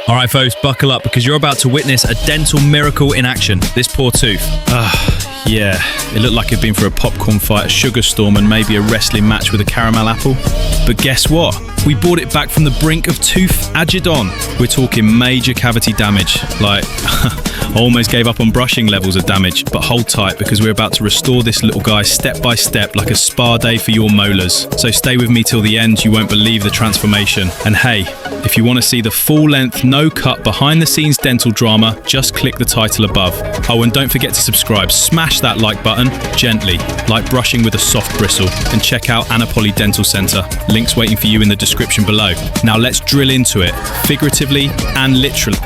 All right, folks, buckle up because you're about to witness a dental miracle in action. This poor tooth. Yeah, it looked like it'd been for a popcorn fight, a sugar storm, and maybe a wrestling match with a caramel apple. But guess what? We brought it back from the brink of tooth agidon. We're talking major cavity damage. Like, I almost gave up on brushing levels of damage, but hold tight because we're about to restore this little guy step by step like a spa day for your molars. So stay with me till the end, you won't believe the transformation. And hey, if you want to see the full-length, no-cut, behind-the-scenes dental drama, just click the title above. Oh, and don't forget to subscribe. Smash that like button, gently, like brushing with a soft bristle. And check out Anapoli Dental Centre. Links waiting for you in the description below. Now let's drill into it, figuratively and literally.